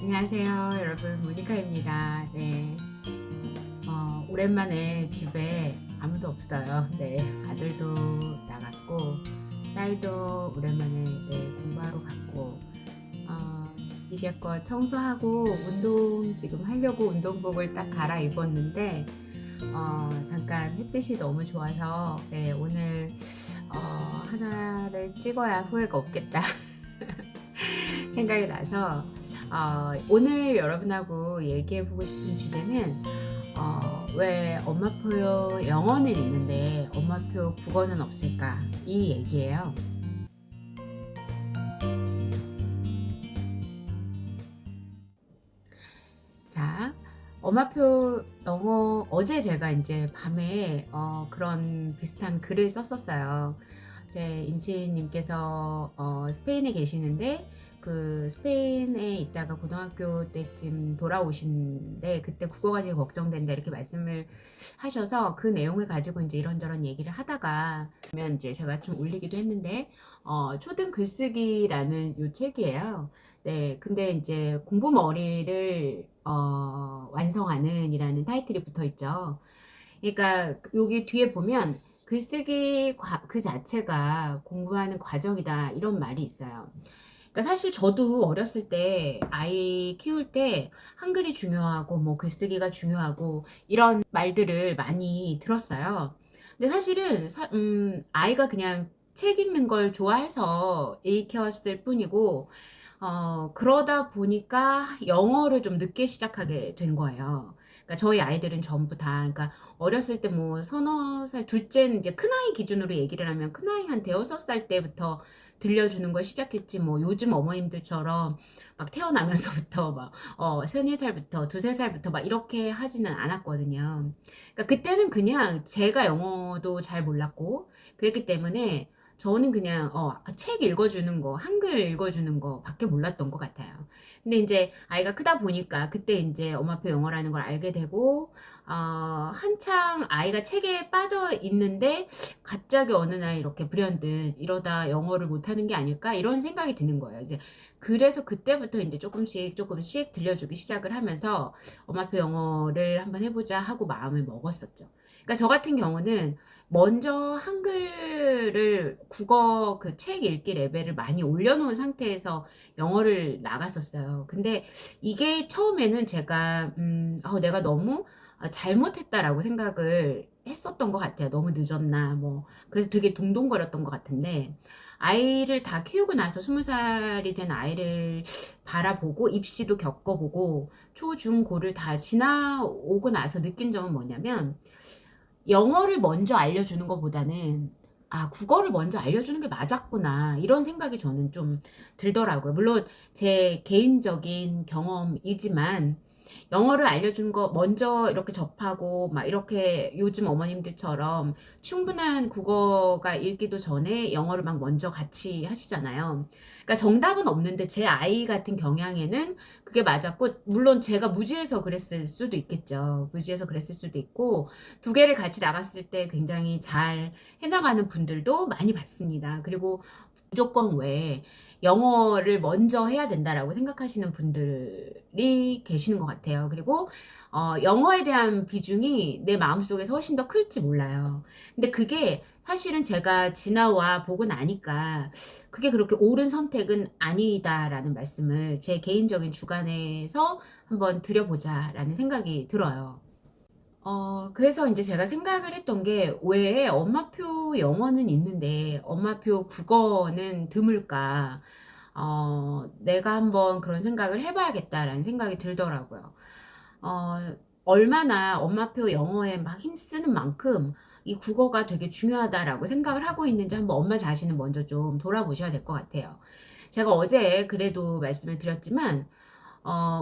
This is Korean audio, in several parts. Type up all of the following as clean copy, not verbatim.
안녕하세요, 여러분. 모니카입니다. 네. 오랜만에 집에 아무도 없어요. 네. 아들도 나갔고, 딸도 오랜만에 공부하러 갔고, 이제껏 청소하고 운동 지금 하려고 운동복을 딱 갈아입었는데, 잠깐 햇빛이 너무 좋아서, 네, 오늘, 하나를 찍어야 후회가 없겠다. 생각이 나서 오늘 여러분하고 얘기해 보고 싶은 주제는 왜 엄마표 영어는 있는데 엄마표 국어는 없을까 이 얘기예요. 자, 엄마표 영어 어제 제가 이제 밤에 그런 비슷한 글을 썼었어요. 제 인지님께서 스페인에 계시는데 그 스페인에 있다가 고등학교 때쯤 돌아오신데 그때 국어가 되게 걱정된다 이렇게 말씀을 하셔서 그 내용을 가지고 이제 이런저런 얘기를 하다가 그러면 이제 제가 좀 올리기도 했는데 초등 글쓰기라는 요 책이에요. 네, 근데 이제 공부머리를 완성하는 이라는 타이틀이 붙어 있죠. 그러니까 여기 뒤에 보면 글쓰기 그 자체가 공부하는 과정이다 이런 말이 있어요. 그러니까 사실 저도 어렸을 때 아이 키울 때 한글이 중요하고 뭐 글쓰기가 중요하고 이런 말들을 많이 들었어요. 근데 사실은 아이가 그냥 책 읽는 걸 좋아해서 읽혔을 뿐이고 그러다 보니까 영어를 좀 늦게 시작하게 된 거예요. 그러니까 저희 아이들은 전부 다, 그러니까 어렸을 때 뭐 서너 살, 둘째는 이제 큰아이 기준으로 얘기를 하면 큰아이 한 대여섯 살 때부터 들려주는 걸 시작했지, 뭐 요즘 어머님들처럼 막 태어나면서부터 막, 세네 살부터, 두세 살부터 막 이렇게 하지는 않았거든요. 그러니까 그때는 그냥 제가 영어도 잘 몰랐고, 그랬기 때문에 저는 그냥 책 읽어주는 거, 한글 읽어주는 거 밖에 몰랐던 것 같아요. 근데 이제 아이가 크다 보니까 그때 이제 엄마표 영어라는 걸 알게 되고 한창 아이가 책에 빠져 있는데 갑자기 어느 날 이렇게 불현듯 이러다 영어를 못하는 게 아닐까 이런 생각이 드는 거예요. 이제 그래서 그때부터 이제 조금씩 들려주기 시작을 하면서 엄마표 영어를 한번 해보자 하고 마음을 먹었었죠. 그러니까 저 같은 경우는 먼저 한글을 국어 그 책 읽기 레벨을 많이 올려놓은 상태에서 영어를 나갔었어요. 근데 이게 처음에는 제가 내가 너무 잘못했다라고 생각을 했었던 것 같아요. 너무 늦었나 뭐 그래서 되게 동동거렸던 것 같은데 아이를 다 키우고 나서 20살이 된 아이를 바라보고 입시도 겪어보고 초, 중, 고를 다 지나오고 나서 느낀 점은 뭐냐면 영어를 먼저 알려주는 것보다는 국어를 먼저 알려주는 게 맞았구나. 이런 생각이 저는 좀 들더라고요. 물론 제 개인적인 경험이지만 영어를 알려준 거 먼저 이렇게 접하고 막 이렇게 요즘 어머님들처럼 충분한 국어가 읽기도 전에 영어를 막 먼저 같이 하시잖아요. 그러니까 정답은 없는데 제 아이 같은 경향에는 그게 맞았고 물론 제가 무지해서 그랬을 수도 있겠죠. 무지해서 그랬을 수도 있고 두 개를 같이 나갔을 때 굉장히 잘 해나가는 분들도 많이 봤습니다. 그리고 무조건 왜 영어를 먼저 해야 된다라고 생각하시는 분들이 계시는 것 같아요. 그리고 영어에 대한 비중이 내 마음속에서 훨씬 더 클지 몰라요. 근데 그게 사실은 제가 지나와 보고 나니까 그게 그렇게 옳은 선택은 아니다라는 말씀을 제 개인적인 주관에서 한번 드려보자라는 생각이 들어요. 그래서 이제 제가 생각을 했던 게 왜 엄마표 영어는 있는데 엄마표 국어는 드물까? 내가 한번 그런 생각을 해봐야겠다라는 생각이 들더라고요. 어, 얼마나 엄마표 영어에 막 힘쓰는 만큼 이 국어가 되게 중요하다라고 생각을 하고 있는지 한번 엄마 자신을 먼저 좀 돌아보셔야 될 것 같아요. 제가 어제 그래도 말씀을 드렸지만,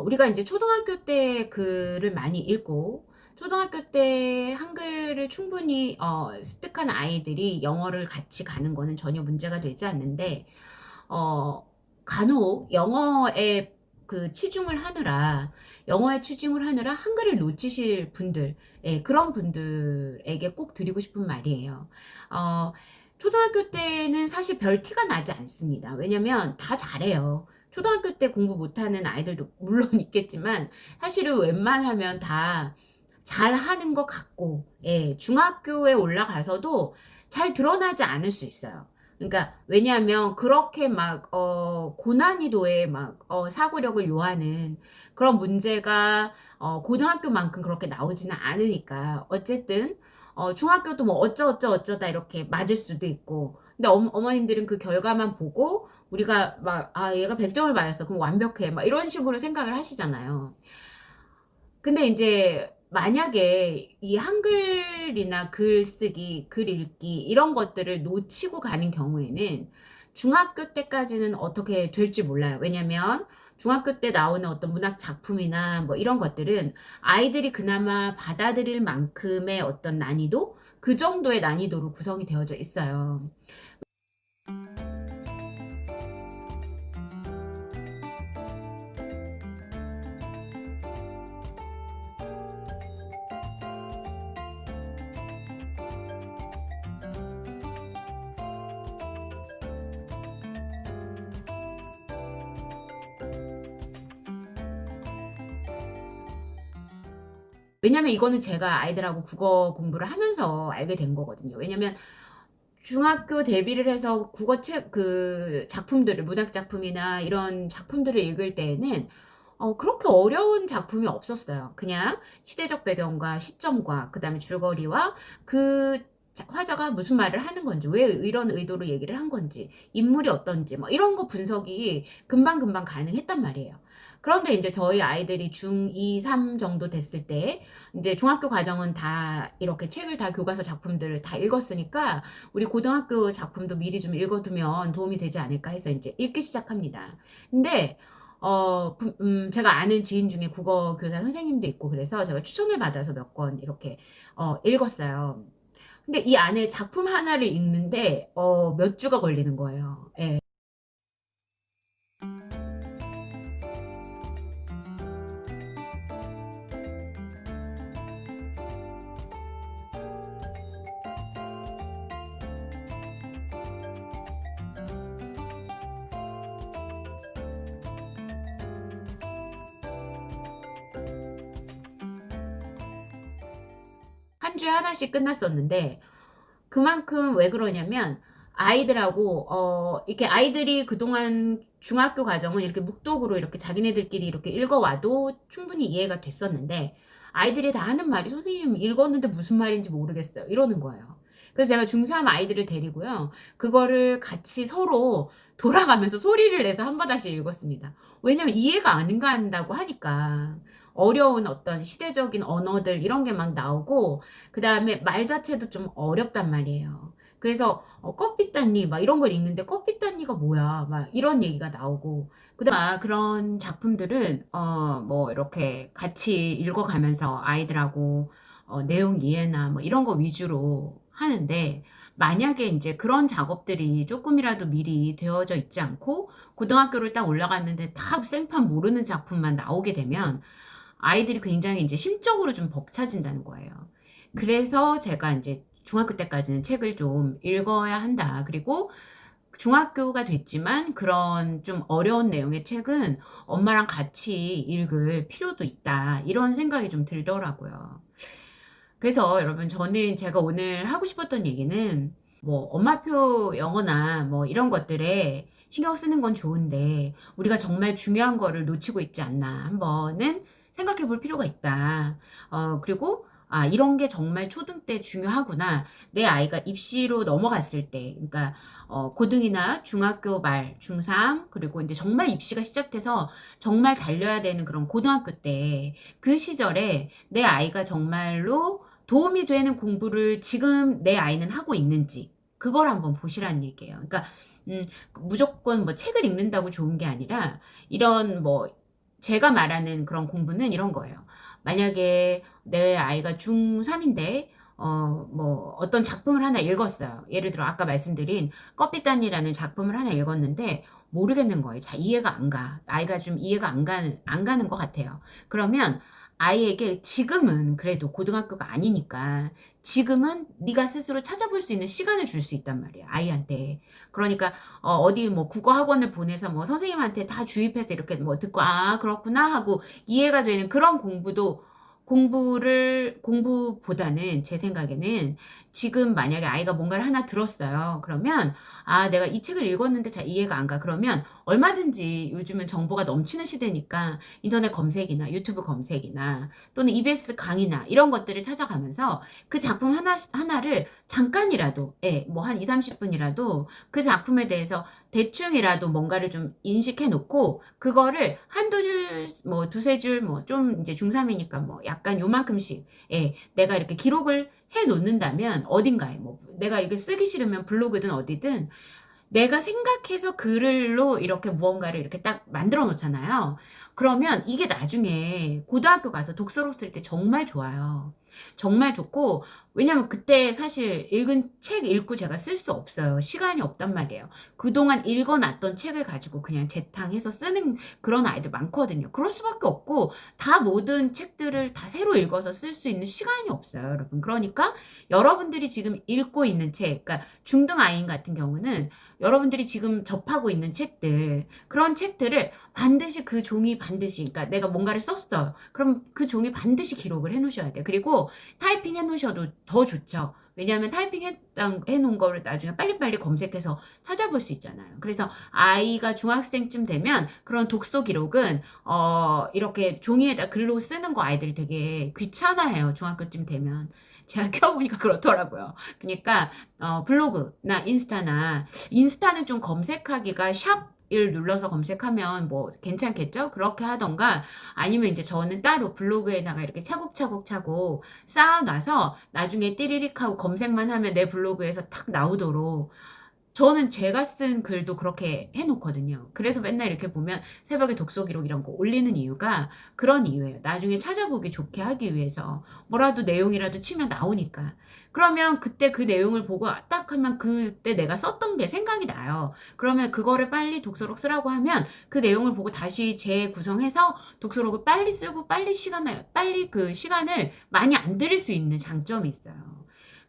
우리가 이제 초등학교 때 글을 많이 읽고, 초등학교 때 한글을 충분히 습득한 아이들이 영어를 같이 가는 거는 전혀 문제가 되지 않는데, 어, 간혹 영어에 치중을 하느라 한글을 놓치실 분들, 예, 그런 분들에게 꼭 드리고 싶은 말이에요. 어, 초등학교 때는 사실 별 티가 나지 않습니다. 왜냐면 다 잘해요. 초등학교 때 공부 못하는 아이들도 물론 있겠지만 사실은 웬만하면 다 잘하는 것 같고, 예, 중학교에 올라가서도 잘 드러나지 않을 수 있어요. 그러니까 왜냐하면 그렇게 막 고난이도의 막 사고력을 요하는 그런 문제가 고등학교만큼 그렇게 나오지는 않으니까 어쨌든 중학교도 뭐 어쩌다 이렇게 맞을 수도 있고, 근데 어머님들은 그 결과만 보고 우리가 막 '아 얘가 100 점을 맞았어. 그럼 완벽해.' 막 이런 식으로 생각을 하시잖아요. 근데 인제 만약에 이 한글이나 글쓰기, 글 읽기 이런 것들을 놓치고 가는 경우에는 중학교 때까지는 어떻게 될지 몰라요. 왜냐면 중학교 때 나오는 어떤 문학 작품이나 뭐 이런 것들은 아이들이 그나마 받아들일 만큼의 어떤 난이도, 그 정도의 난이도로 구성이 되어져 있어요. 왜냐면 이거는 제가 아이들하고 국어 공부를 하면서 알게 된 거거든요. 왜냐면 중학교 데뷔를 해서 국어책 그 작품들을, 문학 작품이나 이런 작품들을 읽을 때에는 그렇게 어려운 작품이 없었어요. 그냥 시대적 배경과 시점과 그다음에 줄거리와 그 화자가 무슨 말을 하는 건지, 왜 이런 의도로 얘기를 한 건지, 인물이 어떤지 뭐 이런 거 분석이 금방금방 가능했단 말이에요. 그런데 인제 저희 아이들이 중2, 3 정도 됐을 때 인제 중학교 과정은 다 이렇게 책을 다, 교과서 작품들을 다 읽었으니까 '우리 고등학교 작품도 미리 좀 읽어 두면 도움이 되지 않을까.' 해서 인제 읽기 시작합니다. 근데 제가 아는 지인 중에 국어 교사 선생님도 있고 그래서 제가 추천을 받아서 몇 권 이렇게 읽었어요. 근데 이 안에 작품 하나를 읽는데 몇 주가 걸리는 거예요. 예. 한 주에 하나씩 끝났었는데, 그만큼 왜 그러냐면 아이들하고 이렇게 아이들이 그동안 중학교 과정은 이렇게 묵독으로 이렇게 자기네들끼리 이렇게 읽어 와도 충분히 이해가 됐었는데, 아이들이 다 하는 말이 "선생님 읽었는데 무슨 말인지 모르겠어요." 이러는 거예요. 그래서 제가 중3 아이들을 데리고요, 그거를 같이 서로 돌아가면서 소리를 내서 한 바닥씩 읽었습니다. 왜냐면 이해가 안 간다고 하니까. 어려운 어떤 시대적인 언어들 이런 게 막 나오고, 그다음에 말 자체도 좀 어렵단 말이에요. 그래서 껍비따니 막 이런 걸 읽는데 "껍비따니가 뭐야?" 막 이런 얘기가 나오고, 그런 작품들은 뭐 이렇게 같이 읽어 가면서 아이들하고 내용 이해나 뭐 이런 거 위주로 하는데, 만약에 인제 그런 작업들이 쪼끔이라도 미리 되어져 있지 않고 고등학교를 딱 올라갔는데 다 생판 모르는 작품만 나오게 되면 아이들이 굉장히 인제 심적으로 좀 벅차진다는 거예요. 그래서 제가 인제 "중학교 때까지는 책을 좀 읽어야 한다. 그리고 중학교가 됐지만 그런 좀 어려운 내용의 책은 엄마랑 같이 읽을 필요도 있다." 이런 생각이 좀 들더라고요. 그래서 여러분, 저는 제가 오늘 하고 싶었던 얘기는, 뭐 엄마표 영어나 뭐 이런 것들에 신경 쓰는 건 좋은데 우리가 정말 중요한 거를 놓치고 있지 않나 한번은 생각해 볼 필요가 있다. 그리고 '아 이런 게 정말 초등 때 중요하구나.' 내 아이가 입시로 넘어갔을 때, 그러니까 고등이나 중학교 말, 중3, 그리고 인제 정말 입시가 시작돼서 정말 달려야 되는 그런 고등학교 때, 그 시절에 내 아이가 정말로 도움이 되는 공부를 지금 내 아이는 하고 있는지, 그걸 한번 보시라는 얘기예요. 그러니까 무조건 뭐 책을 읽는다고 좋은 게 아니라, 이런 뭐 제가 말하는 그런 공부는 이런 거예요. 만약에 내 아이가 중3 인데 뭐 어떤 작품을 하나 읽었어요. 예를 들어 아까 말씀드린 껍빗단이라는 작품을 하나 읽었는데 모르겠는 거예요. 자, 이해가 안 가. 아이가 좀 이해가 안 가는 것 같아요. 그러면 아이에게 지금은 그래도 고등학교가 아니니까 지금은 네가 스스로 찾아볼 수 있는 시간을 줄 수 있단 말이에요, 아이한테. 그러니까 어디 뭐 국어 학원을 보내서 뭐 선생님한테 다 주입해서 이렇게 뭐 듣고 '아 그렇구나.' 하고 이해가 되는 그런 공부보다는 제 생각에는 지금 만약에 아이가 뭔가를 하나 들었어요. 그러면 '아 내가 이 책을 읽었는데 잘 이해가 안 가.' 그러면 얼마든지 요즘은 정보가 넘치는 시대니까 인터넷 검색이나 유튜브 검색이나 또는 EBS 강의나 이런 것들을 찾아가면서 그 작품 하나를 잠깐이라도 예 뭐 한 20-30 분이라도 그 작품에 대해서 대충이라도 뭔가를 좀 인식해 놓고 그거를 한두 줄 뭐 두세 줄 뭐 좀 이제 중3 이니까 뭐 약간 요만큼씩 예 내가 이렇게 기록을 해 놓는다면 어딘가에 뭐 내가 이게 쓰기 싫으면 블로그든 어디든 내가 생각해서 글로 이렇게 무언가를 이렇게 딱 만들어 놓잖아요. 그러면 이게 나중에 고등학교 가서 독서록 쓸 때 정말 좋아요. 정말 좋고 왜냐면 그때 사실 읽은 책 읽고 제가 쓸 수 없어요. 시간이 없단 말이에요. 그동안 읽어 놨던 책을 가지고 그냥 재탕해서 쓰는 그런 아이들 많거든요. 그럴 수밖에 없고 다 모든 책들을 다 새로 읽어서 쓸 수 있는 시간이 없어요, 여러분. 그러니까 여러분들이 지금 읽고 있는 책 그러니까 중등 아이인 같은 경우는 여러분들이 지금 접하고 있는 책들 그런 책들을 반드시 그 종이 반드시 그러니까 내가 뭔가를 썼어요. 그럼 그 종이 반드시 기록을 해 놓으셔야 돼요. 그리고 타이핑해 놓으셔도 더 좋죠. 왜냐하면 해 놓은 거를 나중에 빨리빨리 검색해서 찾아볼 수 있잖아요. 그래서 아이가 중학생쯤 되면 그런 독서 기록은 이렇게 종이에다 글로 쓰는 거 아이들이 되게 귀찮아해요, 중학교쯤 되면. 제가 키워 보니까 그렇더라고요. 그니까 블로그나 인스타는 좀 검색하기가 샵 을 눌러서 검색하면 뭐 괜찮겠죠? 그렇게 하던가 아니면 인제 저는 따로 블로그에다가 이렇게 차곡차곡 쌓아 놔서 나중에 띠리릭 하고 검색만 하면 내 블로그에서 탁 나오도록 저는 제가 쓴 글도 그렇게 해 놓거든요. 그래서 맨날 이렇게 보면 새벽에 독서 기록 이런 거 올리는 이유가 그런 이유예요. 나중에 찾아보기 좋게 하기 위해서. 뭐라도 내용이라도 치면 나오니까. 그러면 그때 그 내용을 보고 딱 하면 그때 내가 썼던 게 생각이 나요. 그러면 그거를 빨리 독서록 쓰라고 하면 그 내용을 보고 다시 재구성해서 독서록을 빨리 쓰고 빨리 그 시간을 많이 안 들일 수 있는 장점이 있어요.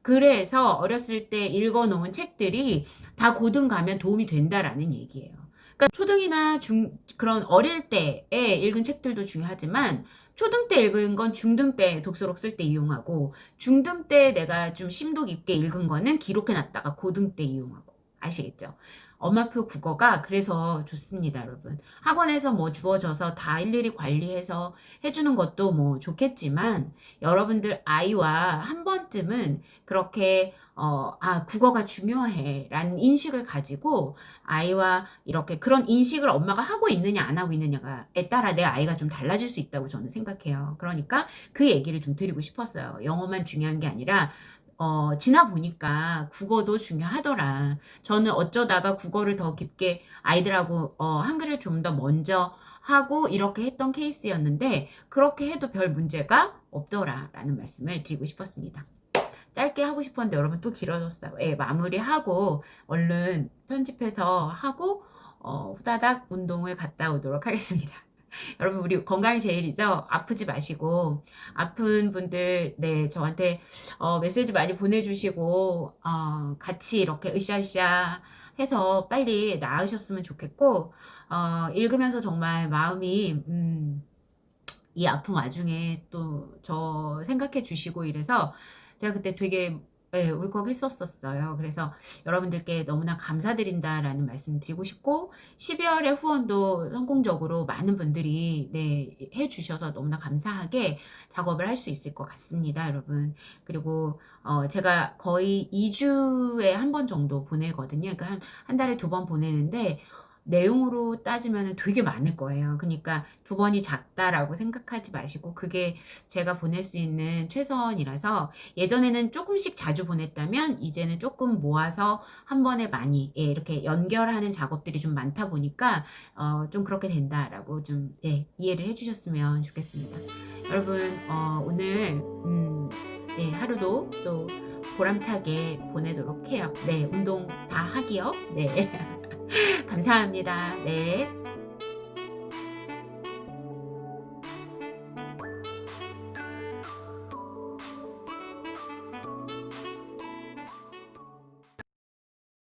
그래서 어렸을 때 읽어 놓은 책들이 다 고등 가면 도움이 된다라는 얘기예요. 그러니까 초등이나 그런 어릴 때에 읽은 책들도 중요하지만 초등 때 읽은 건 중등 때 독서록 쓸 때 이용하고 중등 때 내가 좀 심도 깊게 읽은 거는 기록해 놨다가 고등 때 이용하고. 아시겠죠? 엄마표 국어가 그래서 좋습니다, 여러분. 학원에서 뭐 주어져서 다 일일이 관리해서 해 주는 것도 뭐 좋겠지만 여러분들 아이와 한 번쯤은 그렇게 '아 국어가 중요해.'라는 인식을 가지고 아이와 이렇게 그런 인식을 엄마가 하고 있느냐 안 하고 있느냐에 따라 내 아이가 좀 달라질 수 있다고 저는 생각해요. 그러니까 그 얘기를 좀 드리고 싶었어요. 영어만 중요한 게 아니라 지나 보니까 국어도 중요하더라. 저는 어쩌다가 국어를 더 깊게 아이들하고 한글을 좀 더 먼저 하고 이렇게 했던 케이스였는데 그렇게 해도 별 문제가 없더라라는 말씀을 드리고 싶었습니다. 짧게 하고 싶었는데 여러분 또 길어졌어요. 예, 마무리하고 얼른 편집해서 하고 후다닥 운동을 갔다 오도록 하겠습니다. 여러분 우리 건강이 제일이죠. 아프지 마시고 아픈 분들 네 저한테 메시지 많이 보내주시고 같이 이렇게 으쌰으쌰 해서 빨리 나으셨으면 좋겠고 읽으면서 정말 마음이 이 아픔 와중에 또 저 생각해 주시고 이래서 제가 그때 되게 예 울컥했었었어요. 그래서 여러분들께 너무나 감사드린다라는 말씀 드리고 싶고 12 월에 후원도 성공적으로 많은 분들이 네 해 주셔서 너무나 감사하게 작업을 할 수 있을 것 같습니다, 여러분. 그리고 제가 거의 2 주에 한 번 정도 보내거든요. 그러니까 한 달에 2번 보내는데 내용으로 따지면은 되게 많을 거예요. 그니까 러 2 번이 작다라고 생각하지 마시고 그게 제가 보낼 수 있는 최선이라서 예전에는 쪼끔씩 자주 보냈다면 이제는 쪼끔 모아서 한 번에 많이 예 이렇게 연결하는 작업들이 좀 많다 보니까 좀 그렇게 된다라고 좀 예 이해를 해 주셨으면 좋겠습니다. 여러분 오늘 네, 하루도 또 보람차게 보내도록 해요. 네, 운동 다 하기요. 네. 감사합니다. 네.